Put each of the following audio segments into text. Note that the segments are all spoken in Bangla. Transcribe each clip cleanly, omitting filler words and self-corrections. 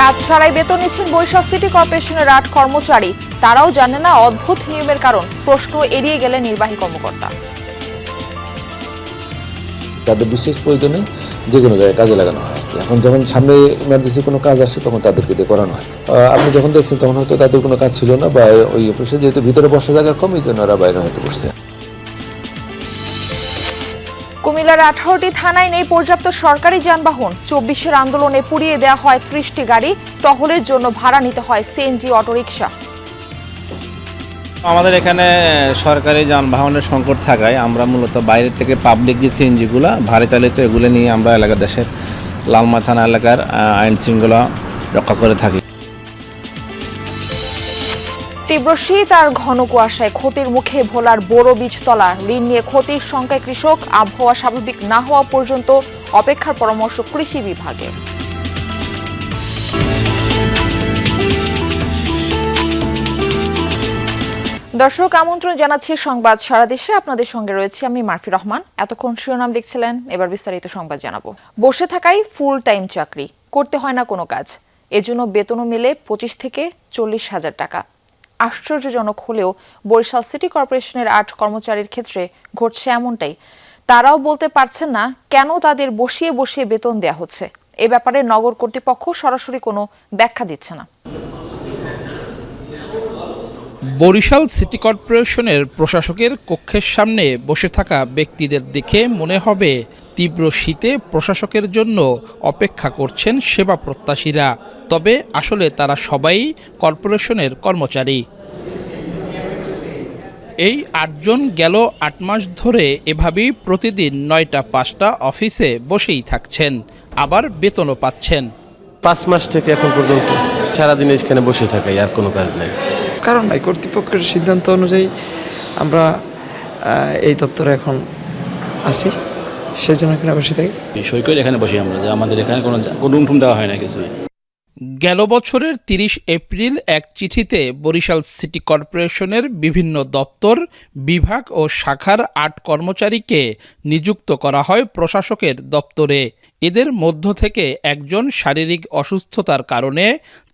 কাজ ছাড়াই বেতন নিচ্ছেন বরিশাল সিটি কর্পোরেশনের ৮ কর্মচারী। তারাও জানে না অদ্ভুত নিয়মের কারণ। প্রশ্ন এড়িয়ে গেলেন নির্বাহী কর্মকর্তা। তাদের বিশেষ প্রয়োজনে যে কোনো জায়গায় কাজে লাগানো হয় আর কি। এখন যখন সামনে ইমার্জেন্সি কোনো কাজ আসে তখন তাদেরকে দিয়ে করানো হয়। আপনি যখন দেখছেন তখন হয়তো তাদের কোনো কাজ ছিল না, বা ওই অফিসে যেহেতু ভিতরে বসার জায়গা কম, এই জন্য ওরা বাইরে হয়তো বসছে। কুমিল্লার 18টি থানায় নেই পর্যাপ্ত সরকারি যানবাহন। 24-এর আন্দোলনে পুড়িয়ে দেওয়া হয় 30টি গাড়ি। টহলের জন্য ভাড়া নিতে হয় সিএনজি অটোরিকশা। আমাদের এখানে সরকারি যানবাহনের সংকট থাকায় আমরা মূলত বাইরের থেকে পাবলিক যে সিএনজিগুলো ভাড়া চালিত, এগুলো নিয়ে আমরা এলাকার দেশের লালমা থানা এলাকার আইন শৃঙ্খলা রক্ষা করে থাকি। তীব্র শীত আর ঘন কুয়াশায় ক্ষতির মুখে ভোলার বড় বীজতলা। ঋণ নিয়ে ক্ষতির শঙ্কায় কৃষক। আবহাওয়া স্বাভাবিক না হওয়া পর্যন্ত অপেক্ষার পরামর্শ কৃষি বিভাগের। দর্শক, আমন্ত্রণ জানাচ্ছি সংবাদ সারা দেশে। আপনাদের সঙ্গে রয়েছে আমি মারফি রহমান। এতক্ষণ শিরোনাম দেখছিলেন, এবার বিস্তারিত সংবাদ জানাবো। বসে থাকাই ফুল টাইম চাকরি, করতে হয় না কোনো কাজ। এজন্য বেতনও মেলে 25 থেকে 40,000 টাকা। আশ্চর্যজনক হলেও বরিশাল সিটি কর্পোরেশনের ৮ কর্মচারীর ক্ষেত্রে ঘটছে এমনটাই। তারাও বলতে পারছেন না কেন তাদের বসিয়ে বসিয়ে বেতন দেয়া হচ্ছে। এ ব্যাপারে নগর কর্তৃপক্ষ সরাসরি কোনো ব্যাখ্যা দিচ্ছে না। বরিশাল সিটি কর্পোরেশনের প্রশাসকের কক্ষের সামনে বসে থাকা ব্যক্তিদের দেখে মনে হবে তীব্র শীতে প্রশাসকের জন্য অপেক্ষা করছেন সেবা প্রত্যাশীরা। তবে আসলে তারা সবাই কর্পোরেশনের কর্মচারী। এই ৮ জন গেল ৮ মাস ধরে এভাবেই প্রতিদিন ৯টা ৫টা অফিসে বসেই থাকছেন, আবার বেতনও পাচ্ছেন। 5 মাস থেকে এখন পর্যন্ত সারাদিন এখানে বসে থাকাই, আর কোনো কাজ নেই। কারণ নাই, কর্তৃপক্ষের সিদ্ধান্ত অনুযায়ী আমরা এই দপ্তরে এখন আছি, সেই জন্য এখানে বসে থাকি। সই করে এখানে বসি আমরা, যে আমাদের এখানে কোনো রুম টুম দেওয়া হয় না, কিছু নেই। গেল বছরের 30 এপ্রিল এক চিঠিতে বরিশাল সিটি কর্পোরেশনের বিভিন্ন দপ্তর, বিভাগ ও শাখার ৮ কর্মচারীকে নিযুক্ত করা হয় প্রশাসকের দপ্তরে। এদের মধ্য থেকে একজন শারীরিক অসুস্থতার কারণে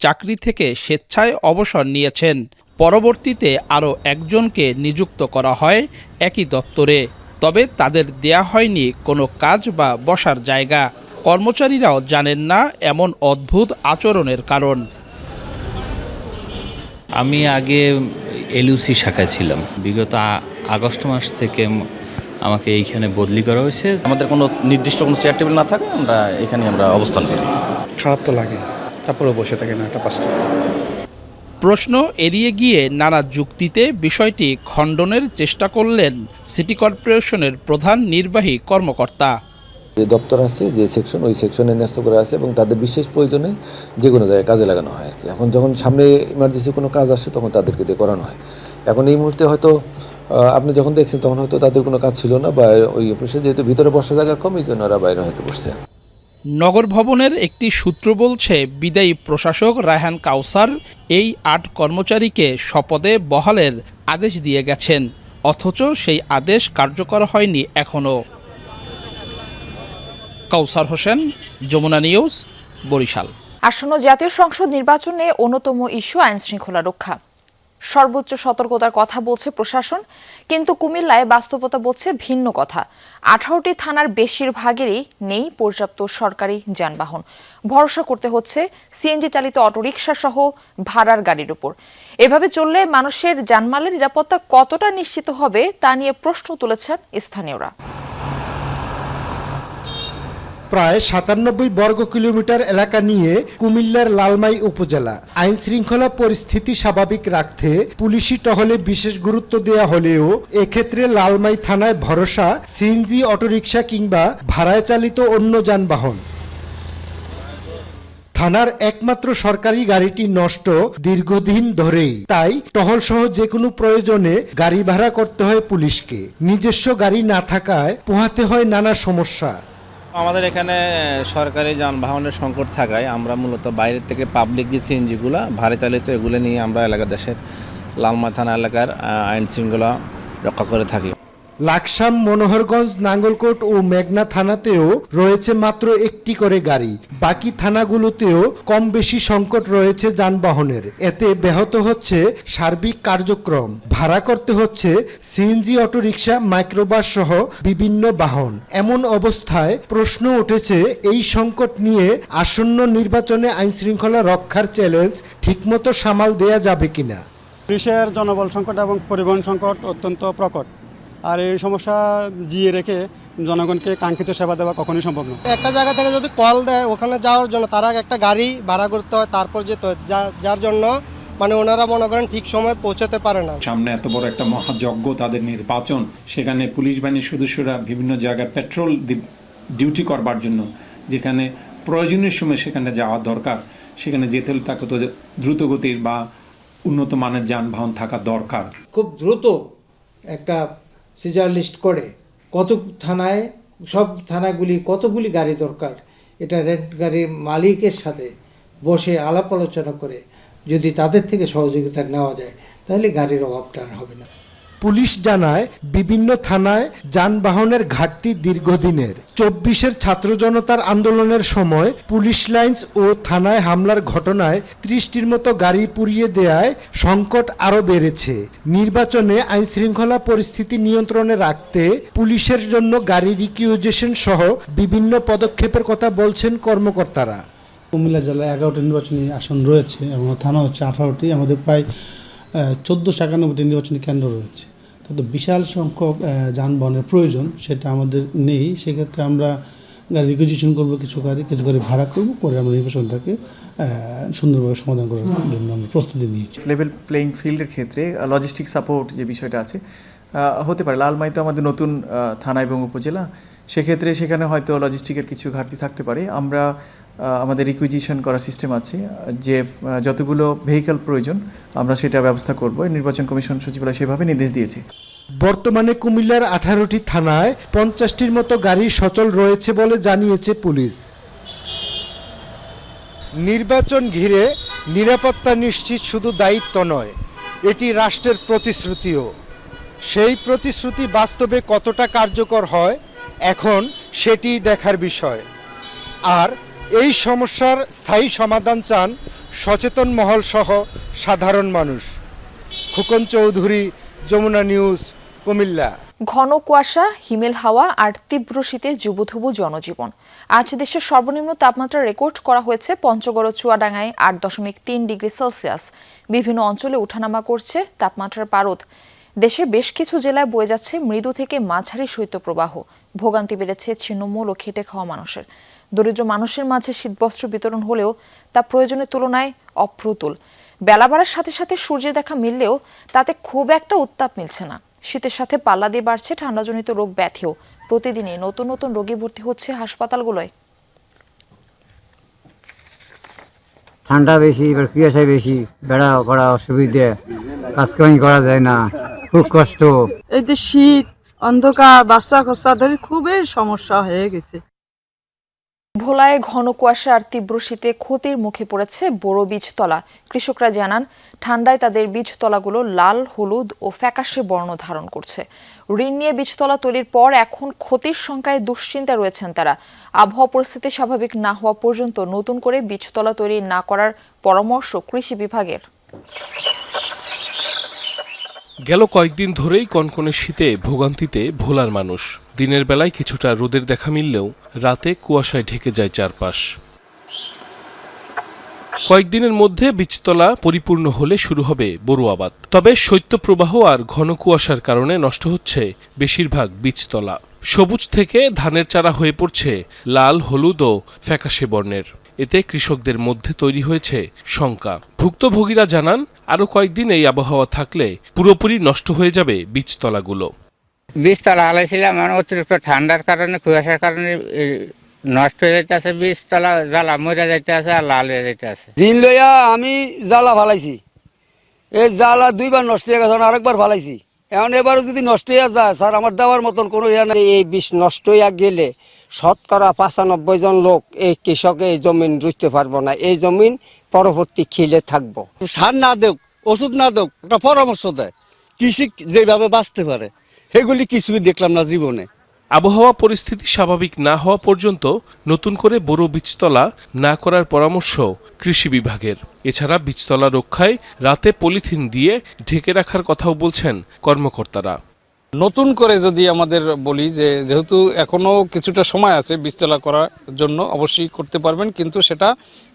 চাকরি থেকে স্বেচ্ছায় অবসর নিয়েছেন। পরবর্তীতে আরও একজনকে নিযুক্ত করা হয় একই দপ্তরে। তবে তাদের দেয়া হয়নি কোনো কাজ বা বসার জায়গা। কর্মচারীরাও জানেন না এমন অদ্ভুত আচরণের কারণ। আমি আগে এলইউসি শাখায় ছিলাম। বিগত আগস্ট মাস থেকে আমাকে এইখানে বদলি করা হয়েছে। আমাদের কোনো নির্দিষ্ট কোনো চেয়ার টেবিল না থাকে, আমরা এখানে আমরা অবস্থান করি। খারাপ তো লাগে, তারপরেও বসে থাকে না একটা 5টা। প্রশ্ন এড়িয়ে গিয়ে নানা যুক্তিতে বিষয়টি খণ্ডনের চেষ্টা করলেন সিটি কর্পোরেশনের প্রধান নির্বাহী কর্মকর্তা। যে দপ্তর আছে, যে সেকশন, ওই সেকশনে ন্যস্ত করা আছে এবং তাদের বিশেষ প্রয়োজনে যে কোনো জায়গায় কাজে লাগানো হয় আর কি। এখন যখন সামনে ইমার্জেন্সি কোনো কাজ আসে তখন তাদেরকে দিয়ে করানো হয়। এখন এই মুহূর্তে হয়তো আপনি যখন দেখছেন তখন হয়তো তাদের কোনো কাজ ছিল না, বা ওই অফিসে যেহেতু ভিতরে বসার জায়গা কম, এই জন্য ওরা বাইরে হয়তো বসছে। নগর ভবনের একটি সূত্র বলছে, বিদায়ী প্রশাসক রায়হান কাউসার এই ৮ কর্মচারীকে স্বপদে বহালের আদেশ দিয়ে গেছেন, অথচ সেই আদেশ কার্যকর হয়নি এখনও। কাউসার হোসেন, যমুনা নিউজ, বরিশাল। আসন্ন জাতীয় সংসদ নির্বাচনে অন্যতম ইস্যু আইন শৃঙ্খলা রক্ষা। সর্বোচ্চ সতর্কতার কথা বলছে প্রশাসন, কিন্তু কুমিল্লায় বাস্তবতা বলছে ভিন্ন কথা। 18টি থানার বেশিরভাগেরই নেই পর্যাপ্ত সরকারি যানবাহন। ভরসা করতে হচ্ছে সিএনজি চালিত অটোরিকশা সহ ভাড়ার গাড়ির উপর। এভাবে চললে মানুষের জানমালের নিরাপত্তা কতটা নিশ্চিত হবে তা নিয়ে প্রশ্ন তুলেছেন স্থানীয়রা। প্রায় 97 বর্গ কিলোমিটার এলাকা নিয়ে কুমিল্লার লালমাই উপজেলা। আইন শৃঙ্খলা পরিস্থিতি স্বাভাবিক রাখতে পুলিশি টহলে বিশেষ গুরুত্ব দেয়া হলেও এক্ষেত্রে লালমাই থানায় ভরসা সিএনজি অটোরিকশা কিংবা ভাড়ায় চালিত অন্য যানবাহন। থানার একমাত্র সরকারি গাড়িটি নষ্ট দীর্ঘদিন ধরেই, তাই টহল সহ যে কোনো প্রয়োজনে গাড়ি ভাড়া করতে হয় পুলিশকে। নিজস্ব গাড়ি না থাকায় পোহাতে হয় নানা সমস্যা। আমাদের এখানে সরকারি যানবাহনের সংকট থাকায় আমরা মূলত বাইরের থেকে পাবলিক যে সিএনজিগুলো ভাড়া চালিত, এগুলো নিয়ে আমরা এলাকার দেশের লালমা থানা এলাকার আইন শৃঙ্খলা রক্ষা করে থাকি। লাকসাম, মনোহরগঞ্জ, নাঙ্গলকোট ও মেঘনা থানাতেও রয়েছে মাত্র একটি করে গাড়ি। বাকি থানাগুলোতেও কম বেশি সংকট রয়েছে যানবাহনের। এতে ব্যাহত হচ্ছে সার্বিক কার্যক্রম। ভাড়া করতে হচ্ছে সিএনজি, অটোরিকশা, মাইক্রোবাস সহ বিভিন্ন বাহন। এমন অবস্থায় প্রশ্ন উঠেছে, এই সংকট নিয়ে আসন্ন নির্বাচনে আইনশৃঙ্খলা রক্ষার চ্যালেঞ্জ ঠিকমতো সামাল দেয়া যাবে কিনা। পুলিশের জনবল সংকট এবং পরিবহন সংকট অত্যন্ত প্রকট, আর এই সমস্যা জিয়ে রেখে জনগণকে কাঙ্ক্ষিত সেবা দেওয়া কখনোই সম্ভব নয়। একটা জায়গা থেকে যদি কল দেয় ওখানে যাওয়ার জন্য তারা একটা গাড়ি ভাড়া করতে হয়, তারপর যেতে হয়, যার জন্য মানে ওনারা মনে করেন ঠিক সময় পৌঁছাতে পারে না। সামনে এত বড় একটা মহাযজ্ঞ, তাদের নির্বাচন, সেখানে পুলিশ বাহিনীর সদস্যরা বিভিন্ন জায়গায় পেট্রোল ডিউটি করবার জন্য যেখানে প্রয়োজনীয় সময় সেখানে যাওয়া দরকার, সেখানে যেতে হলে তাকে তো দ্রুতগতির বা উন্নত মানের যানবাহন থাকা দরকার। খুব দ্রুত একটা সিজার লিস্ট করে কত থানায়, সব থানাগুলি কতগুলি গাড়ি দরকার, এটা রেড গাড়ির মালিকের সাথে বসে আলাপ আলোচনা করে যদি তাদের থেকে সহযোগিতা নেওয়া যায় তাহলে গাড়ির অভাবটা আর হবে না। পুলিশ জানায়, বিভিন্ন থানায় যানবাহনের ঘাটতি দীর্ঘদিনের। 24-এর ছাত্র জনতার আন্দোলনের সময় পুলিশ লাইন্স ও থানায় হামলার ঘটনায় 30টির মতো গাড়ি পুড়িয়ে দেয়ায় সংকট আরও বেড়েছে। নির্বাচনে আইনশৃঙ্খলা পরিস্থিতি নিয়ন্ত্রণে রাখতে পুলিশের জন্য গাড়ি রিকিউজেশন সহ বিভিন্ন পদক্ষেপের কথা বলছেন কর্মকর্তারা। কুমিল্লা জেলায় 11টি নির্বাচনী আসন রয়েছে এবং থানা হচ্ছে 18টি। আমাদের প্রায় 1491টি নির্বাচনী কেন্দ্র রয়েছে। তো বিশাল সংখ্যক যানবাহনের প্রয়োজন, সেটা আমাদের নেই। সেক্ষেত্রে আমরা গাড়ি রিকুইজিশন করবো, কিছু গাড়ি ভাড়া করবো, করে আমরা নির্বাচনটাকে সুন্দরভাবে সমাধান করার জন্য আমরা প্রস্তুতি নিয়েছি। লেভেল প্লেইং ফিল্ডের ক্ষেত্রে লজিস্টিক সাপোর্ট যে বিষয়টা আছে হতে পারে। লালমাই তো আমাদের নতুন থানা এবং উপজেলা, সেক্ষেত্রে সেখানে হয়তো লজিস্টিকের কিছু ঘাটতি থাকতে পারে। আমরা আমাদের রিকুইজিশন করার সিস্টেম আছে, যে যতগুলো ভেহিকল প্রয়োজন আমরা সেটা ব্যবস্থা করব। নির্বাচন কমিশন সচিবালয় সেভাবে নির্দেশ দিয়েছে। বর্তমানে কুমিল্লার 18টি থানায় 50টির মতো গাড়ি সচল রয়েছে বলে জানিয়েছে পুলিশ। নির্বাচন ঘিরে নিরাপত্তা নিশ্চিত শুধু দায়িত্ব নয়, এটি রাষ্ট্রের প্রতিশ্রুতিও। সেই প্রতিশ্রুতি বাস্তবে কতটা কার্যকর হয় এখন সেটি দেখার বিষয়। আর এই সমস্যার স্থায়ী সমাধান চান সচেতন মহল সহ সাধারণ মানুষ। খোকন চৌধুরী, যমুনা নিউজ, কুমিল্লা। ঘন কুয়াশা, হিমেল হাওয়া আর তীব্র শীতে যুবথুবু জনজীবন। আজ দেশের সর্বনিম্ন তাপমাত্রা রেকর্ড করা হয়েছে পঞ্চগড় ও চুয়াডাঙ্গায় 8.3 ডিগ্রি সেলসিয়াস। বিভিন্ন অঞ্চলে উঠানামা করছে তাপমাত্রার পারদ। দেশের বেশ কিছু জেলায় বয়ে যাচ্ছে মৃদু থেকে মাঝারি শৈত্যপ্রবাহ। ভোগান্তি বেড়েছে ছিন্নমূল ও খেটে খাওয়া মানুষের। দরিদ্র মানুষের মাঝে শীতবস্ত্র বিতরণ হলেও তা প্রয়োজনের তুলনায় অপ্রতুল। বেলা বাড়ার সাথে সাথে সূর্যের দেখা মিললেও তাতে খুব একটা উত্তাপ মিলছে না। শীতের সাথে পাল্লা দিয়ে বাড়ছে ঠান্ডাজনিত রোগ ব্যাধিও। প্রতিদিনই নতুন নতুন রোগী ভর্তি হচ্ছে হাসপাতালগুলোয়। ঠান্ডা বেশি, এবার কুয়াশা বেশি, বেড়া করা অসুবিধে, কাজকামি করা যায় না, খুব কষ্ট। এই যে শীত, অন্ধকার, বাচ্চা খোচ্চাদের খুবই সমস্যা হয়ে গেছে। ভোলায় ঘন কুয়াশা আর তীব্র শীতে ক্ষতির মুখে পড়েছে বোরো বীজতলা। কৃষকরা জানান, ঠান্ডায় তাদের বীজতলাগুলো লাল, হলুদ ও ফ্যাকাশে বর্ণ ধারণ করছে। ঋণ নিয়ে বীজতলা তৈরির পর এখন ক্ষতির শঙ্কায় দুশ্চিন্তায় রয়েছেন তারা। আবহাওয়া পরিস্থিতি স্বাভাবিক না হওয়া পর্যন্ত নতুন করে বীজতলা তৈরি না করার পরামর্শ কৃষি বিভাগের। গেল কয়েকদিন ধরেই কনকনে শীতে ভোগান্তিতে ভোলার মানুষ। দিনের বেলায় কিছুটা রোদের দেখা মিললেও রাতে কুয়াশায় ঢেকে যায় চারপাশ। কয়েকদিনের মধ্যে বীজতলা পরিপূর্ণ হলে শুরু হবে বোরো আবাদ। তবে শৈত্যপ্রবাহ আর ঘন কুয়াশার কারণে নষ্ট হচ্ছে বেশিরভাগ বীজতলা। সবুজ থেকে ধানের চারা হয়ে পড়ছে লাল, হলুদ ও ফ্যাকাশে বর্ণের। এতে কৃষকদের মধ্যে তৈরি হয়েছে শঙ্কা। ভুক্তভোগীরা জানান, আরো কয়েকদিন এই আবহাওয়া থাকলে পুরোপুরি নষ্ট হয়ে যাবে বীজতলাগুলো। বীজতলা হালাইছিলাম, অতিরিক্ত ঠান্ডার কারণে, কুয়াশার কারণে নষ্ট হয়ে যাইতেছে। বীজতলা জ্বালা মরে যাইতে আছে আর লাল হয়ে যাইতে আছে। দিন লইয়া আমি জ্বালা ফালাইছি, এই জ্বালা 2বার নষ্ট হয়ে গেছে, আরেকবার ফালাইছি। এখন এবারও যদি নষ্ট হয়ে যায় স্যার, আমার দেওয়ার মতন কোনো ইয়া নেই। এই বীজ নষ্ট হইয়া গেলে শতকরা 95 জন লোক এই কৃষকে এই জমিন রুইতে পারবো না। এই জমিন পরবর্তী খিলে থাকবো। সার না দেখ, ওষুধ না দেখ, একটা পরামর্শ দেয় কৃষি যেভাবে বাঁচতে পারে। সেগুলি কিছুই দেখলাম না জীবনে। আবহাওয়া পরিস্থিতি স্বাভাবিক না হওয়া পর্যন্ত নতুন করে বোরো বীজতলা না করার পরামর্শ কৃষি বিভাগের। এছাড়া বীজতলা রক্ষায় রাতে পলিথিন দিয়ে ঢেকে রাখার কথাও বলছেন কর্মকর্তারা। নতুন করে যদি আমাদের বলি যে যেহেতু এখনো কিছুটা সময় আছে বীজতলা করার জন্য, অবশ্যই করতে পারবেন, কিন্তু সেটা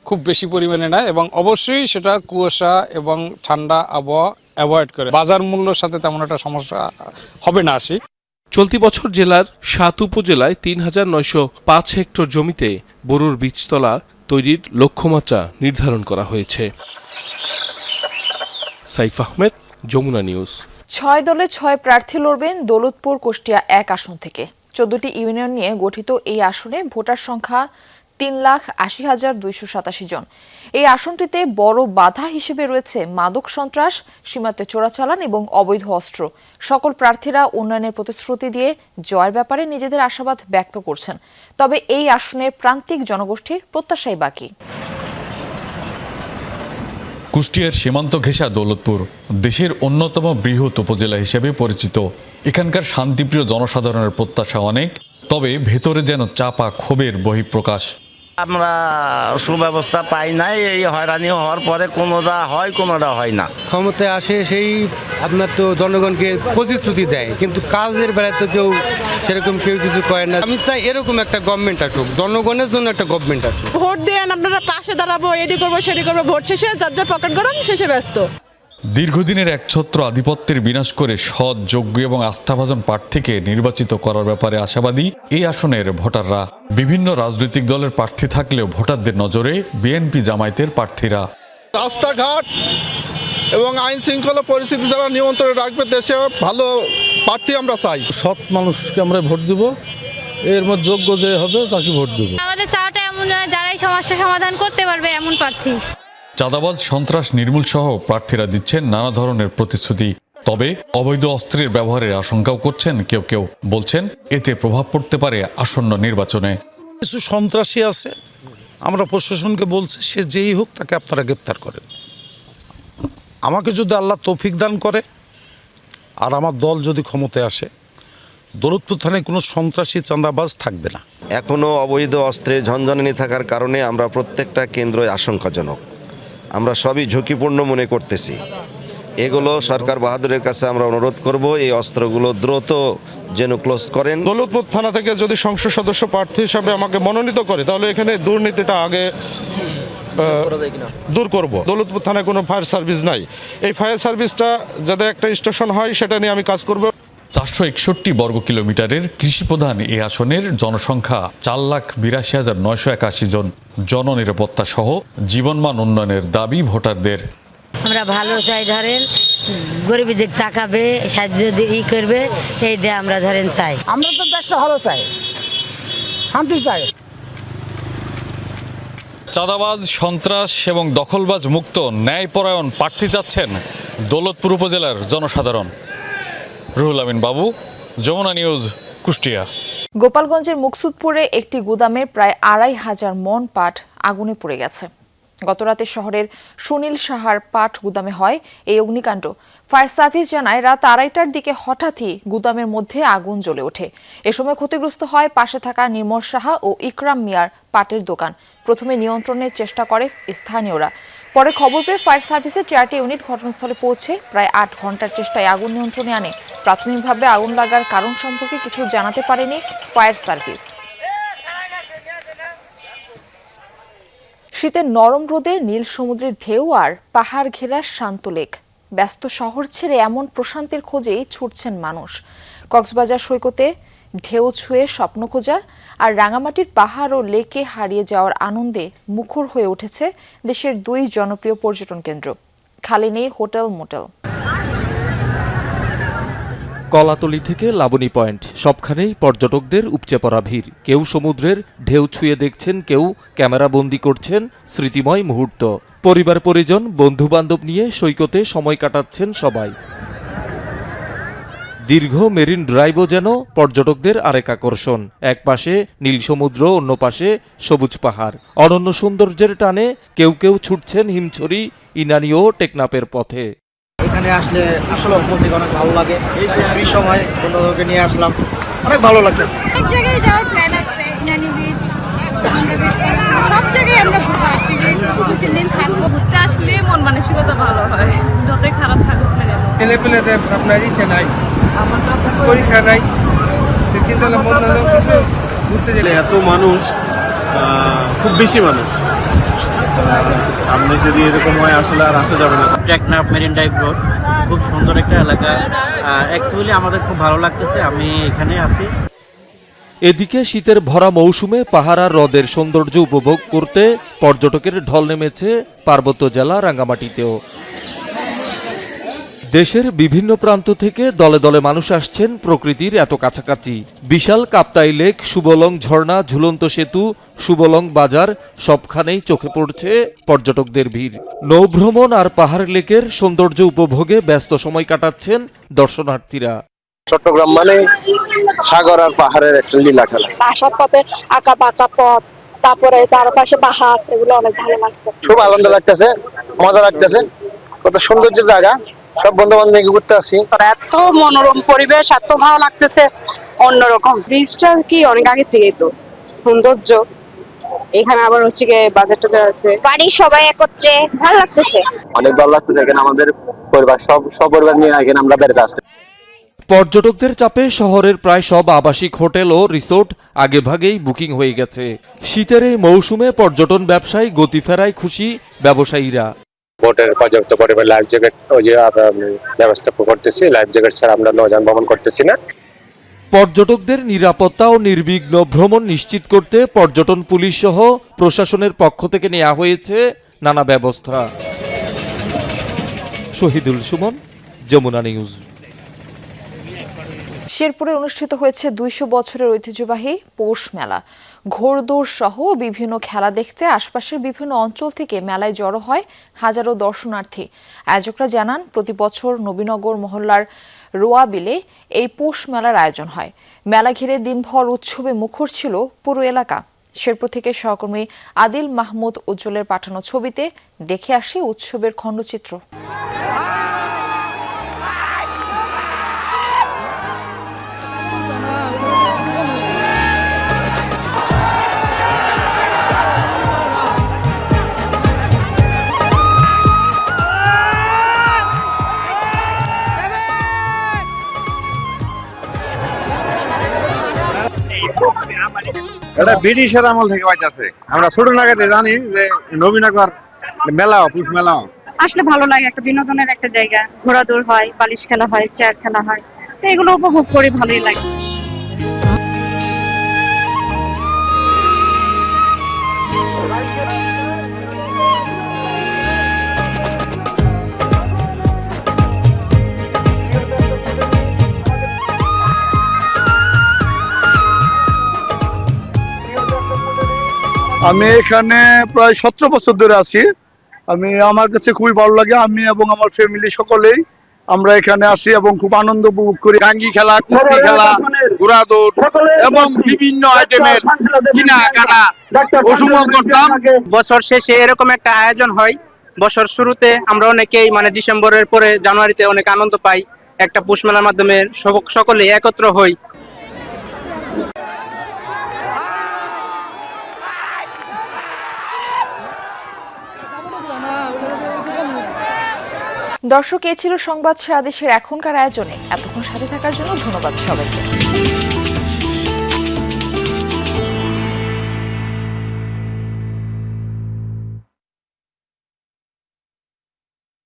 খুব বেশি পরিমাণে না এবং অবশ্যই সেটা কুয়াশা এবং ঠান্ডা আবহাওয়া অ্যাভয়েড করে। বাজার মূল্যের সাথে তেমন একটা সমস্যা হবে না। চলতি বছর জেলার 7 উপজেলায় ৩,৯০৫ হেক্টর জমিতে বোরোর বীজতলা তৈরির লক্ষ্যমাত্রা নির্ধারণ করা হয়েছে। সাইফ আহমেদ, যমুনা নিউজ। 6 দলে 6 প্রার্থী লড়বেন দৌলতপুর কুষ্টিয়া 1 আসন থেকে। 14টি ইউনিয়ন নিয়ে গঠিত এই আসনে ভোটার সংখ্যা 3,80,287 জন। এই আসনটিতে বড় বাধা হিসেবে রয়েছে মাদক সন্ত্রাস, সীমান্তে চোরাচালান এবং অবৈধ অস্ত্র। সকল প্রার্থীরা উন্নয়নের প্রতিশ্রুতি দিয়ে জয়ের ব্যাপারে নিজেদের আশাবাদ ব্যক্ত করছেন। তবে এই আসনের প্রান্তিক জনগোষ্ঠীর প্রত্যাশাই বাকি। কুষ্টিয়ার সীমান্ত ঘেঁষা দৌলতপুর দেশের অন্যতম বৃহৎ উপজেলা হিসেবে পরিচিত। এখানকার শান্তিপ্রিয় জনসাধারণের প্রত্যাশা অনেক, তবে ভেতরে যেন চাপা ক্ষোভের বহিঃপ্রকাশ। আমরা সুব্যবস্থা পাই নাই, এই হয়রানি হওয়ার পরে কোনোটা হয় কোনোটা হয় না। ক্ষমতায় আসে সেই আপনার তো জনগণকে প্রতিশ্রুতি দেয়, কিন্তু কাজের বেলায় তো কেউ সেরকম কেউ কিছু করে না। আমি চাই এরকম একটা গভর্নমেন্ট আসুক, জনগণের জন্য একটা গভর্নমেন্ট আসুক। ভোট দেন, আপনারা পাশে দাঁড়াবো, এডি করবো সেটি করবো, ভোট শেষে যার যার পকেট গরম শেষে ব্যস্ত। দীর্ঘদিনের একছত্র আধিপত্যের বিনাশ করে সৎ, যোগ্য এবং আস্থাভাজন প্রার্থীকে নির্বাচিত করার ব্যাপারে আশাবাদী এই আসনের ভোটাররা। বিভিন্ন রাজনৈতিক দলের প্রার্থী থাকলেও ভোটারদের নজরে বিএনপি জামায়াতের প্রার্থীরা। রাস্তাঘাট এবং আইন শৃঙ্খলা পরিস্থিতি যারা নিয়ন্ত্রণে রাখবে, দেশে ভালো প্রার্থী আমরা চাই। সৎ মানুষকে আমরা ভোট দেব, এর মধ্যে যোগ্য যে হবে তাকে ভোট দেব। আমাদের চাওয়াটা এমন, যারাই সমস্যা সমাধান করতে পারবে এমন প্রার্থী। চাঁদাবাজ, সন্ত্রাস নির্মূল সহ প্রার্থীরা দিচ্ছেন নানা ধরনের প্রতিশ্রুতি। তবে অবৈধ অস্ত্রের ব্যবহারের আশঙ্কাও করছেন কেউ কেউ। বলছেন এতে প্রভাব পড়তে পারে আসন্ন নির্বাচনে। কিছু সন্ত্রাসী আছে, আমরা প্রশাসনকে বলছি সে যেই হোক তাকে আপনারা গ্রেপ্তার করেন। আমাকে যদি আল্লাহ তৌফিক দান করে আর আমার দল যদি ক্ষমতায় আসে, দৌলতপুর থানায় কোনো সন্ত্রাসী চাঁদাবাজ থাকবে না। এখনও অবৈধ অস্ত্রে ঝনঝনানি থাকার কারণে আমরা প্রত্যেকটা কেন্দ্রই আশঙ্কাজনক। আমরা সবই ঝুঁকিপূর্ণ মনে করতেছি। এগুলো সরকার বাহাদুরের কাছে আমরা অনুরোধ করব এই অস্ত্রগুলো দ্রুত যেন ক্লোজ করেন। দৌলতপুর থানা থেকে যদি সংসদ সদস্য প্রার্থী হিসাবে আমাকে মনোনীত করে, তাহলে এখানে দুর্নীতিটা আগে দূর করব। দৌলতপুর থানায় কোনো ফায়ার সার্ভিস নাই, এই ফায়ার সার্ভিসটা যাতে একটা স্টেশন হয় সেটা নিয়ে আমি কাজ করব। 461 বর্গ কিলোমিটারের কৃষিপ্রধান এই আসনের জনসংখ্যা 4,82,981 জন। জননিরাপত্তা সহ জীবনমান উন্নয়নের দাবি ভোটারদের। আমরা ভালো চাই, ধরেন গরিবদের তাকাবে, সাহায্য করবে, এইটা আমরা ধরেন চাই। আমরা তো দেশটা ভালো চাই, শান্তি চাই। চাঁদাবাজ, সন্ত্রাস এবং দখলবাজ মুক্ত ন্যায়পরায়ণ প্রার্থী চাচ্ছেন দৌলতপুর উপজেলার জনসাধারণ। রুহুল আমিন বাবু, যমুনা নিউজ, কুষ্টিয়া। গোপালগঞ্জের মুকসুদপুরে একটি গুদামের প্রায় 2,500 মন পাট আগুনে পুড়ে গেছে। গতরাতে শহরের সুনীল সাহার পাট গুদামে হয় এই অগ্নিকাণ্ড। ফায়ার সার্ভিস জানায় রাত 2:30টার দিকে হঠাৎই গুদামের মধ্যে আগুন জ্বলে ওঠে। এ সময় ক্ষতিগ্রস্ত হয় পাশে থাকা নির্মল সাহা ও ইকরাম মিয়ার পাটের দোকান। প্রথমে নিয়ন্ত্রণের চেষ্টা করে স্থানীয়রা, পরে খবর পেয়ে ফায়ার সার্ভিসের 4টি ইউনিট ঘটনাস্থলে পৌঁছে প্রায় 8 ঘন্টার চেষ্টায় আগুন নিয়ন্ত্রণে আনে। প্রাথমিকভাবে আগুন লাগার কারণ সম্পর্কে কিছু জানাতে পারেনি ফায়ার সার্ভিস। শীতের নরম রোদে নীল সমুদ্রের ঢেউ আর পাহাড় ঘেরা শান্ত লেক। ব্যস্ত শহর ছেড়ে এমন প্রশান্তির খোঁজেই ছুটছেন মানুষ। কক্সবাজার সৈকতে ঢেউ ছুঁয়ে স্বপ্ন খোঁজা আর রাঙামাটির পাহাড় ও লেকে হারিয়ে যাওয়ার আনন্দে মুখর হয়ে উঠেছে দেশের 2 জনপ্রিয় পর্যটন কেন্দ্র। খালি নেই হোটেল মোটেল। কলাতলি থেকে লাবণী পয়েন্ট, সবখানেই পর্যটকদের উপচে পড়া ভিড়। কেউ সমুদ্রের ঢেউ ছুঁয়ে দেখছেন, কেউ ক্যামেরাবন্দি করছেন স্মৃতিময় মুহূর্ত। পরিবার পরিজন, বন্ধু বান্ধব নিয়ে সৈকতে সময় কাটাচ্ছেন সবাই। দীর্ঘ মেরিন ড্রাইভও যেন পর্যটকদের আরেক আকর্ষণ। এক পাশে নীল সমুদ্র, অন্য পাশে সবুজ পাহাড়। অনন্য সৌন্দর্যের টানে কেউ কেউ ছুটছেন হিমছড়ি, ইনানি ও টেকনাফের পথে। এখানে আসলে আসলে অনেক ভালো লাগে। এই ফ্রি সময় বন্ধুদেরকে নিয়ে আসলাম, অনেক ভালো লাগতেছে। এক জায়গায় যাওয়ার প্ল্যান আছে, ইনানি বিচ, সব জায়গায় আমরা ঘুরবো আসছি, যে দিন থাকবো। ঘুরতে আসলে মন মানসিকতা ভালো হয়, যতই খারাপ থাকুক না কেন। ছেলে পেলেদের আপনার ইচ্ছে নাই, পরীক্ষা নাই, চিন্তা করলে কিছু ঘুরতে গেলে এত মানুষ, খুব বেশি মানুষ, সামনে যদি এরকম হয় আসলে আর আসা যাবে না। টেকনাফ মেরিন ড্রাইভ রোড খুব সুন্দর একটা এলাকা, অ্যাকচুয়ালি আমাদের খুব ভালো লাগতেছে, আমি এখানে আছি। এদিকে শীতের ভরা মৌসুমে পাহাড় হ্রদের সৌন্দর্য উপভোগ করতে পর্যটকের ঢল নেমেছে পার্বত্য জেলা রাঙ্গামাটিতেও। দেশের বিভিন্ন প্রান্ত থেকে দলে দলে মানুষ আসছেন প্রকৃতির এত কাছাকাছি। বিশাল কাপ্তাই লেক, সুবলং ঝর্ণা, ঝুলন্ত সেতু, সুবলং বাজার সবখানেই চোখে পড়ছে পর্যটকদের ভিড়। নৌভ্রমণ আর পাহাড় লেকের সৌন্দর্য উপভোগে ব্যস্ত সময় কাটাচ্ছেন দর্শনার্থীরা। চট্টগ্রাম মানে সাগর আর পাহাড়ের একটা লীলা খেলা। আসার পথে আঁকা পাকা পথ, তারপরে চারপাশে পাহাড়, এগুলো অনেক ভালো লাগছে। খুব আনন্দ লাগতেছে, মজা লাগতেছে, কত সৌন্দর্য জায়গা। সব বন্ধু বান্ধব নিয়ে ঘুরতে আসছি। এত মনোরম পরিবেশ, এত ভালো লাগতেছে, অন্যরকম। ব্রিজটা কি অনেক আগে থেকেই তো সৌন্দর্য, এখানে আবার হচ্ছে গিয়ে বাজারটা আছে, বাড়ির সবাই একত্রে ভালো লাগতেছে। অনেক ভালো লাগতেছে, এখানে আমাদের পরিবার সব পরিবার নিয়ে এখানে আমরা বেড়াতে আসছি। পর্যটকদের চাপে শহরের প্রায় সব আবাসিক হোটেল ও রিসোর্ট আগেভাগেই বুকিং হয়ে গেছে। শীতের এই মৌসুমে পর্যটন ব্যবসায় গতি ফেরায় খুশি ব্যবসায়ীরা। বোটের পর্যাপ্ত পরিমাণ লাইফ জ্যাকেট ব্যবস্থা করতেছি, লাইফ জ্যাকেট ছাড়া আমরা নৌযান ভ্রমণ করতেছি না। পর্যটকদের নিরাপত্তা ও নির্বিঘ্ন ভ্রমণ নিশ্চিত করতে পর্যটন পুলিশ সহ প্রশাসনের পক্ষ থেকে নেওয়া হয়েছে নানা ব্যবস্থা। শহীদুল সুমন, যমুনা নিউজ। শেরপুরে অনুষ্ঠিত হয়েছে 200 বছরের ঐতিহ্যবাহী পৌষ মেলা। ঘোড়দৌড় সহ বিভিন্ন খেলা দেখতে আশপাশের বিভিন্ন অঞ্চল থেকে মেলায় জড়ো হয় হাজারো দর্শনার্থী। আয়োজকরা জানান, প্রতি বছর নবীনগর মহল্লার রোয়া বিলে এই পৌষ মেলার আয়োজন হয়। মেলা ঘিরে দিনভর উৎসবে মুখর ছিল পুরো এলাকা। শেরপুর থেকে সহকর্মী আদিল মাহমুদ উজ্জ্বলের পাঠানো ছবিতে দেখে আসি উৎসবের খণ্ডচিত্র। এটা ব্রিটিশের আমল থেকে পাইতেছে। আমরা ছোট লাগাতে জানি যে নবীনগর মেলা, পুষ মেলা আসলে ভালো লাগে, একটা বিনোদনের একটা জায়গা। ঘোড়াদৌড় হয়, বালিশ খেলা হয়, চেয়ার খেলা হয়, তো এগুলো উপভোগ করে ভালোই লাগে। আমি এখানে প্রায় 17 বছর ধরে আছি। আমার কাছে খুবই ভালো লাগে। আমি এবং আমার ফ্যামিলি সকলেই আমরা এখানে আসি এবং খুব আনন্দ উপভোগ করি। ডাঙ্গি খেলা, কুস্তি খেলা, ঘোড়া দৌড় এবং বিভিন্ন আইটেমের কেনাকাটা অসুমল করতাম। বছর শেষে এরকম একটা আয়োজন হয়। বছর শুরুতে আমরা অনেকেই ডিসেম্বরের পরে জানুয়ারিতে অনেক আনন্দ পাই। একটা পৌষ মেলার মাধ্যমে সকলে একত্র হই। দর্শক, এ ছিল সংবাদ সারা দেশের এখনকার আয়োজনে। এতক্ষণ সাথে থাকার জন্য ধন্যবাদ সবাইকে।